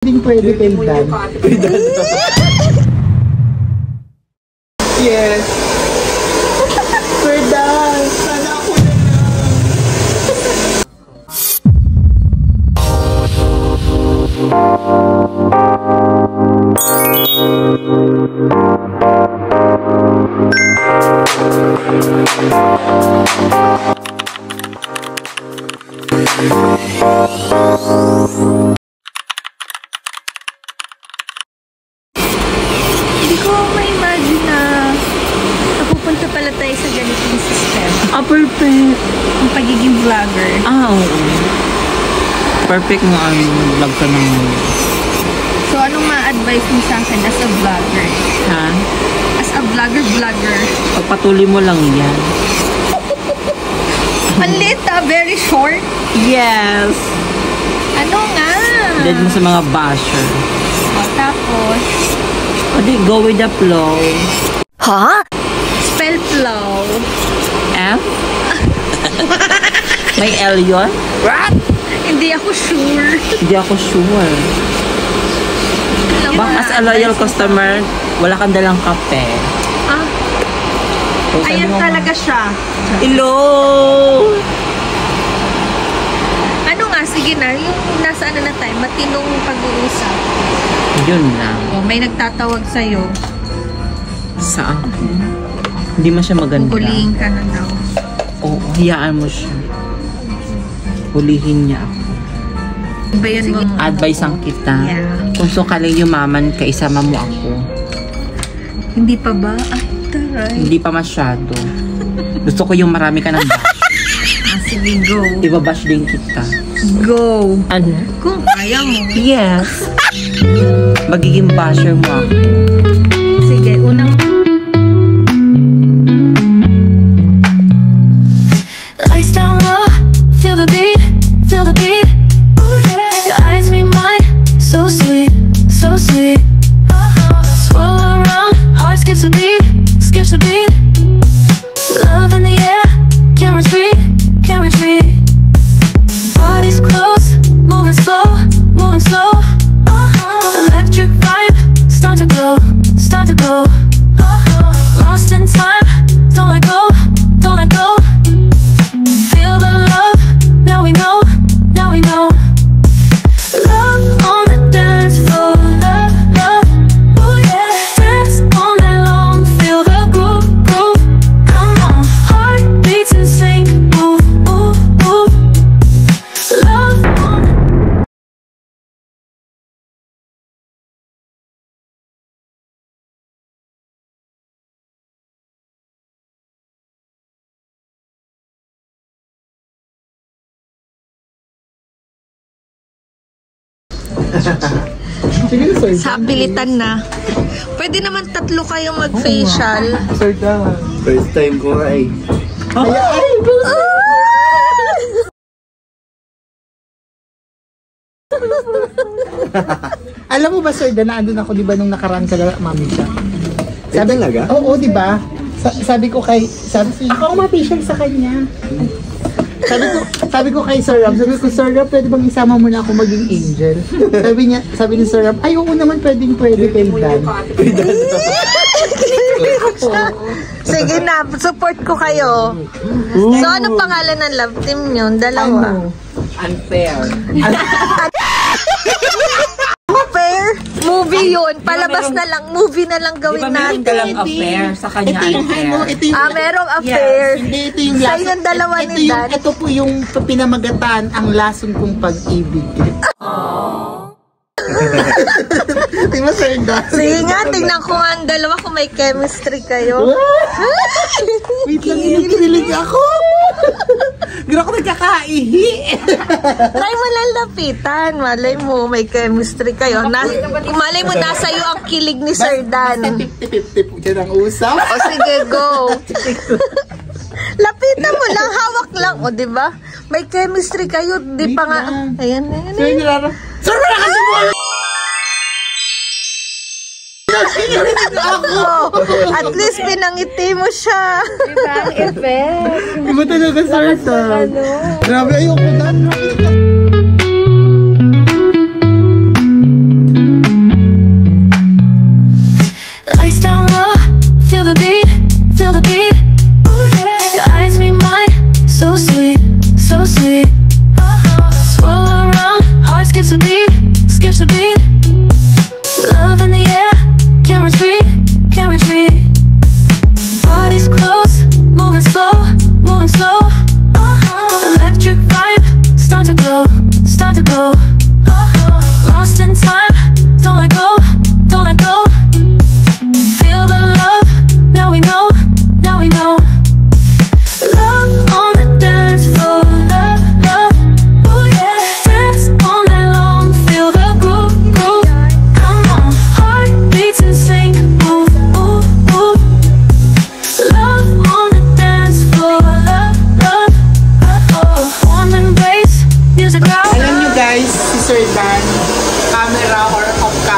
Hindi pwede peldan. Yes. Peldan. Sana ako na Hindi ko ma-imagine na napupunta pala tayo sa ganitong system. Perfect. Ang pagiging vlogger. Oo. Perfect mo ang vlog ka naman. So, anong ma-advise mo sa akin as a vlogger? Ha? As a vlogger. Pagpatuloy mo lang yan. Malit very short. Yes! Ano nga? Dead mo sa mga basher. O, tapos, Pwede go with the flow. ha? Spell flow. F? May L yun? What? Hindi ako sure. Hindi ako sure. Bang as a loyal customer, wala kang dalang kape. Ah, So, sabi ayan mo, talaga siya. hello! Ano nga, sige na, yung nasa ano na tayo, matinong pag-uusap. Yun lang. O, may nagtatawag sa'yo. Sa akin. Hindi man siya maganda. Huhulihin ka na daw. Oo, hayaan mo siya. Hulihin niya ako. Ba yun mo? Advice ang kita. Yeah. Kung sakaling yumaman ka, isama mo ako. Hindi pa ba? Ay, taray. Hindi pa masyado. Gusto ko yung marami ka ng bash. Sige, go. Ibabash din kita. Go. Ano? Kung kaya mo. Yes. Magiging basher mo ako. Sige, unang... Lights down low, feel the beat, feel the beat. Ooh, yeah. Your eyes meet mine, so sweet, so sweet. Swirl around, heart skips a beat, skips a beat. Love in the air, can't retreat, can't retreat. Bodies close, moving slow, moving slow. Electric vibe, start to glow, start to glow. Lost in time, don't let go, don't let go. Feel the love, now we know, now we know. Love on the dance floor, love, love, oh yeah. Dance all night long, feel the groove, groove. Come on, heart beats in sync, move, move, move. Love on the Sige na, sir. Sa pilitan na. Pwede naman tatlo kayong mag-facial. Sir, da. First time ko nga eh. Alam mo ba, sir, da, naandun ako, di ba, nung nakaraan ka na, mami siya? Sabi talaga? Oo, di ba? Sabi ko kay, ako ma-facial sa kanya. Sabi ko kay Sir Rob, Sir Rob, pwede bang isama mo na ako maging angel? Sabi ni Sir Rob, ay, oo naman, pwede peldan. Sige na, support ko kayo. So, anong pangalan ng love team nyo? Dalawa. Ano? Unfair. Fair? Movie yun. Palabas na lang. Movie na lang gawin natin. Ka lang affair sa kanya. Ito yung ano, ito yung... Merong affair. Hindi, ito yung Sa lason. yung dalawa ni Dan. Ito po yung pinamagataan, ang lason kong pag-ibig. Di ba, Sir Dan? Sige nga, tingnan ko nga ang dalawa kung may chemistry kayo. Wait lang, kinikilig ako. Gano'n ako nagkakaihi. Try mo lang lapitan. Malay mo, may chemistry kayo. Malay mo, nasa iyo ang kilig ni Sir Dan. 50-50 po dyan ang usap. O sige, go. Lapitan mo lang, hawak lang. O, diba? May chemistry kayo. Di pa nga. Ayan, ayan, Sir, ayan. nilaro. Sir, wala ka sa buwan! Ako. At least pinangiti mo siya. Diba? Ang effect. Iba talaga, Sir Dan. Grabe, ayoko na.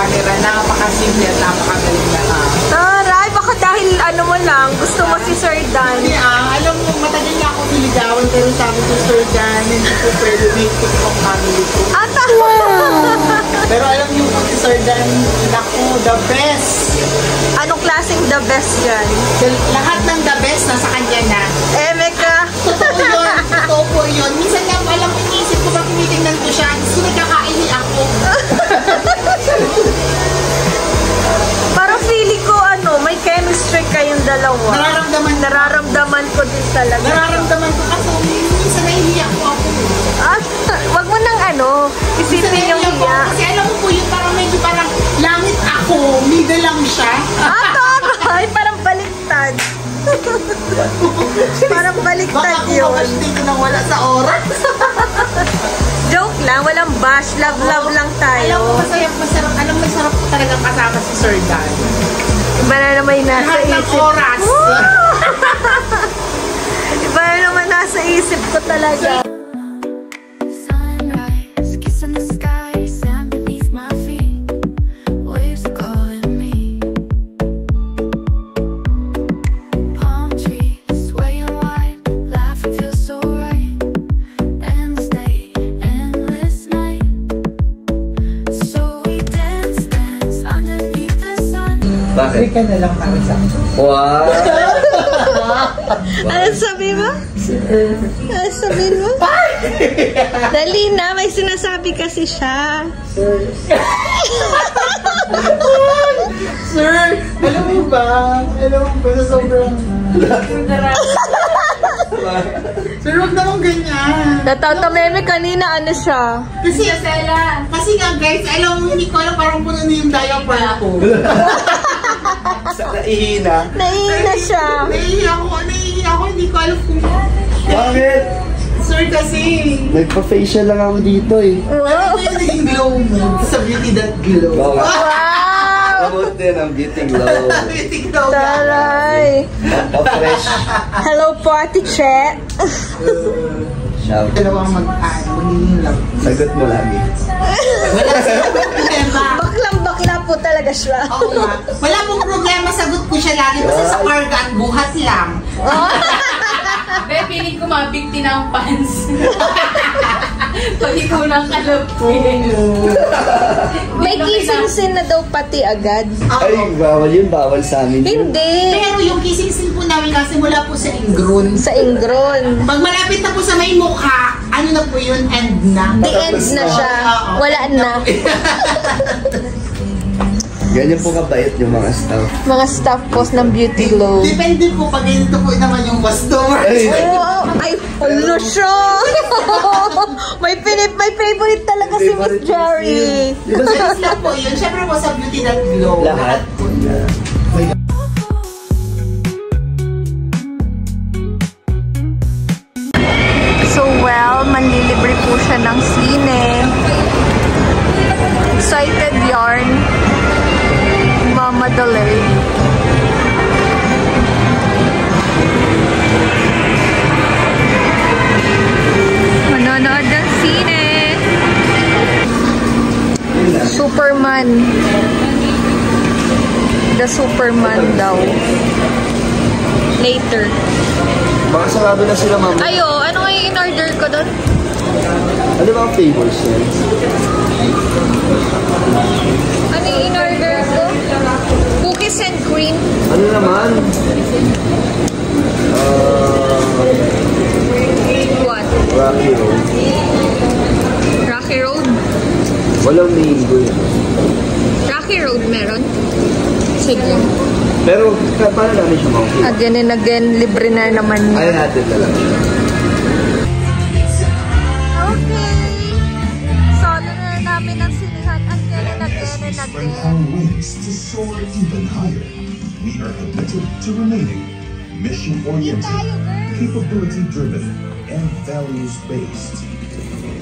camera. Napakasimple at napakagaling na. Taray, baka dahil ano mo lang, gusto mo si Sir Dan. Hindi alam mo, matagal na ako niligawan pero sabi ko, Sir Dan, hindi ko pwede make TikTok family ko. Pero alam niyo po si Sir Dan, naku, the best. Anong klaseng the best dyan? Lahat ng the best nasa kanya na. Meka. Totoo po yun. Minsan nga alam ko, inisip ko pag tinitingnan ko siya, gusto nagkakaini ako. Parang feeling ko may chemistry kayong dalawa. Nararamdaman ko din talaga. Nararamdaman ko kasi minsan nahihiyak ko ako. Wag mo nang isipin yung hiya. Kasi alam mo po yun, parang langit ako, middle lang siya. Taray, parang baliktad. Parang baliktad Baka yun. kung hindi ko nang wala sa oras. Joke lang, walang bash. Love lang tayo. Alam mo, masarap. Alam mo, masarap ko talagang kasama si Sir Dan. Iba na naman yung nasa Lahat ng isip. oras. Iba na naman nasa isip ko talaga. Sunrise, kiss in the sky, sand beneath my feet. Waves are calling me. Palm trees, swaying wide, laughing feels so right. Endless day, endless night. So we dance underneath the sun. Bakit? Ka na lang para sa akin. Wow! Ano sabi mo? Ano sabi mo? Dali na, may sinasabi kasi siya. Sir, alam mo ba na sobrang... Sir, huwag naman ganyan. Natatameme kanina, ano siya? Kasi nga guys, alam mo, hindi ko alam parang puno na yung diaper ko. Naihina. Naiina siya. Nahihiya ako, hindi ko alam kung... Bakit? Sir, kasi... Nagpa-facial lang ako dito eh. Wow! Ano yung naging glow mo sa Beauty That Glow? Oo nga. Wow! Promote din ang beauty glow. Beauty Glow ka. Taray! Pa-fresh. Hello po, Ate Che. Shout. Dalawang magiging love. Sagot mo lagi. Wala silang problema. Baklang-bakla po talaga siya. Oo nga. Wala pong problema, sagot ko siya lagi. Basta sa karga at buhat lang. Be, piling ko mabigti na ang pants. Pag ikaw nang kalapin. May kissing scene na daw pati agad. Ay, bawal yun. Bawal sa amin. Hindi. Pero yung kissing scene po namin kasi mula po sa Ingron. Sa Ingron. Pag malapit na po sa may mukha, ano na po yun? End na. The end na siya. Wala na. Ganyan po kabait yung mga staff. Mga staff post ng Beauty Glow. Depende po pag ganito po naman yung customer. Oh, ay, ulo siya! may favorite talaga si Miss Jerry. Ayos lang po yun. Siyempre po sa Beauty That Glow. Lahat. po. So well, manlilibre po siya ng sine. Excited yarn. Mamadali. Manonood ng sine. Superman. The Superman daw. Later. Baka sarado na sila, ma'am. Ayo, ano nga yung in-order ko doon? Ano ba ang favors niya? Ano yung in-order ko? Cookies and cream. Ano naman? What? Rocky Road. Rocky Road? Walang mango yun. Rocky Road meron? Sige. Pero, paano namin siya makikita? Again and again, libre na naman Ayaw niya. natin na lang. Okay. Solo na namin ang sinihan again and again and Spread again. our wings to soar even higher. We are committed to remaining mission-oriented, capability-driven, and values-based.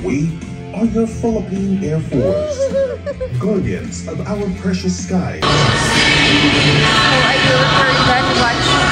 We are your Philippine Air Force, guardians of our precious skies. So, ayun, we're done watching